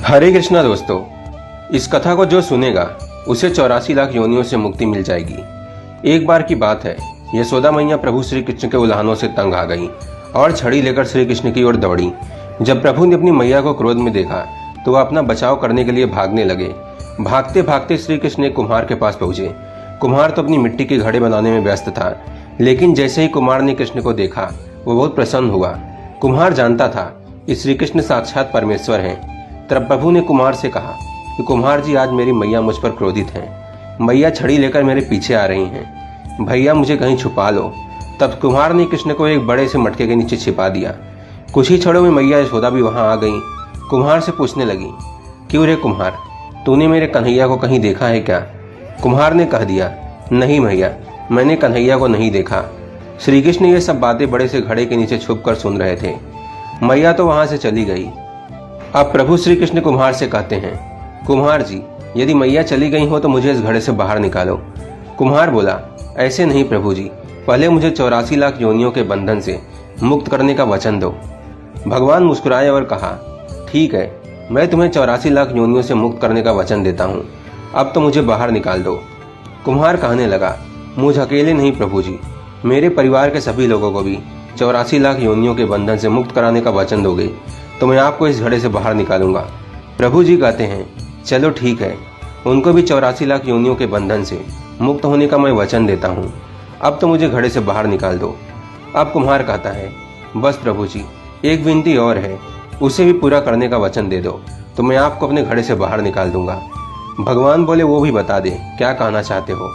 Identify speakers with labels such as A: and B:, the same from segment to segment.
A: हरे कृष्णा दोस्तों, इस कथा को जो सुनेगा उसे 84 लाख योनियों से मुक्ति मिल जाएगी। एक बार की बात है, यशोदा मैया प्रभु श्री कृष्ण के उल्हानों से तंग आ गई और छड़ी लेकर श्री कृष्ण की ओर दौड़ी। जब प्रभु ने अपनी मैया को क्रोध में देखा तो वह अपना बचाव करने के लिए भागने लगे। भागते भागते श्री कृष्ण एक कुम्हार के पास पहुंचे। कुम्हार तो अपनी मिट्टी के घड़े बनाने में व्यस्त था, लेकिन जैसे ही कुम्हार ने कृष्ण को देखा वो बहुत प्रसन्न हुआ। कुम्हार जानता था कि श्री कृष्ण साक्षात परमेश्वर हैं। तब प्रभु ने कुम्हार से कहा कि कुम्हार जी, आज मेरी मैया मुझ पर क्रोधित हैं। मैया छड़ी लेकर मेरे पीछे आ रही हैं। भैया मुझे कहीं छुपा लो। तब कुम्हार ने कृष्ण को एक बड़े से मटके के नीचे छिपा दिया। कुछ ही क्षणों में मैया यशोदा भी वहां आ गई। कुम्हार से पूछने लगी, क्यों रे कुम्हार, तूने मेरे कन्हैया को कहीं देखा है क्या? कुम्हार ने कह दिया, नहीं भैया, मैंने कन्हैया को नहीं देखा। श्री कृष्ण ये सब बातें बड़े से घड़े के नीचे छुप कर सुन रहे थे। मैया तो वहां से चली गई। अब प्रभु श्री कृष्ण कुम्हार से कहते हैं, कुम्हार जी, यदि मैया चली गई हो तो मुझे इस घड़े से बाहर निकालो। कुम्हार बोला, ऐसे नहीं प्रभु जी, पहले मुझे 84 लाख योनियों के बंधन से मुक्त करने का वचन दो। भगवान मुस्कुराए और कहा, ठीक है, मैं तुम्हें 84 लाख योनियों से मुक्त करने का वचन देता हूँ। अब तो मुझे बाहर निकाल दो। कुम्हार कहने लगा, मुझ अकेले नहीं प्रभु जी, मेरे परिवार के सभी लोगों को भी 84 लाख योनियों के बंधन से मुक्त कराने का वचन दोगे तो मैं आपको इस घड़े से बाहर निकालूंगा। प्रभु जी कहते हैं, चलो ठीक है, उनको भी 84 लाख योनियों के बंधन से मुक्त होने का मैं वचन देता हूँ। अब तो मुझे घड़े से बाहर निकाल दो। अब कुम्हार कहता है, बस प्रभु जी, एक विनती और है, उसे भी पूरा करने का वचन दे दो तो मैं आपको अपने घड़े से बाहर निकाल दूंगा। भगवान बोले, वो भी बता दे, क्या कहना चाहते हो?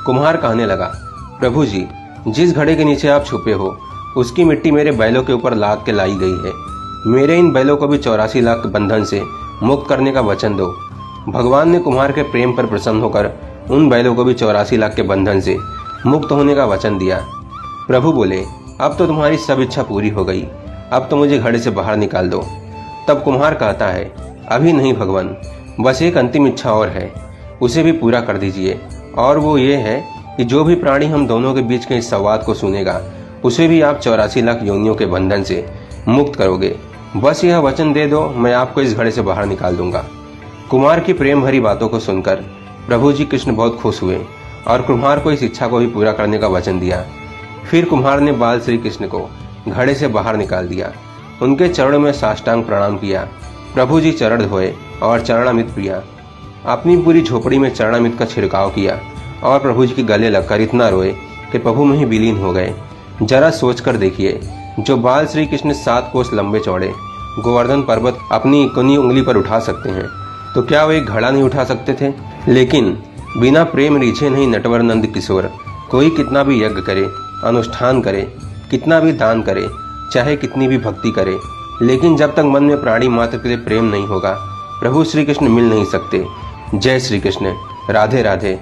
A: कुम्हार कहने लगा, प्रभु जी, जिस घड़े के नीचे आप छुपे हो उसकी मिट्टी मेरे बैलों के ऊपर लाद के लाई गई है। मेरे इन बैलों को भी 84 लाख बंधन से मुक्त करने का वचन दो। भगवान ने कुम्हार के प्रेम पर प्रसन्न होकर उन बैलों को भी 84 लाख के बंधन से मुक्त होने का वचन दिया। प्रभु बोले, अब तो तुम्हारी सब इच्छा पूरी हो गई, अब तो मुझे घड़े से बाहर निकाल दो। तब कुम्हार कहता है, अभी नहीं भगवान, बस एक अंतिम इच्छा और है, उसे भी पूरा कर दीजिए। और वो ये है कि जो भी प्राणी हम दोनों के बीच के इस संवाद को सुनेगा उसे भी आप 84 लाख योनियों के बंधन से मुक्त करोगे। बस यह वचन दे दो, मैं आपको इस घड़े से बाहर निकाल दूंगा। कुम्हार की प्रेम भरी बातों को सुनकर प्रभु जी कृष्ण बहुत खुश हुए और कुम्हार को इस इच्छा को भी पूरा करने का वचन दिया। फिर कुम्हार ने बाल श्री कृष्ण को घड़े से बाहर निकाल दिया। उनके चरणों में साष्टांग प्रणाम किया। प्रभु जी चरण धोए और चरणामृत पिया। अपनी पूरी झोपड़ी में चरणामृत का छिड़काव किया और प्रभु जी के गले लगकर इतना रोए कि प्रभु में ही विलीन हो गए। जरा सोच कर देखिए, जो बाल श्री कृष्ण 7 कोस लंबे चौड़े गोवर्धन पर्वत अपनी इकोनी उंगली पर उठा सकते हैं, तो क्या वो एक घड़ा नहीं उठा सकते थे? लेकिन बिना प्रेम रीझे नहीं नटवर नंद किशोर। कोई कितना भी यज्ञ करे, अनुष्ठान करे, कितना भी दान करे, चाहे कितनी भी भक्ति करे, लेकिन जब तक मन में प्राणी मात्र के लिए प्रेम नहीं होगा, प्रभु श्री कृष्ण मिल नहीं सकते। जय श्री कृष्ण। राधे राधे।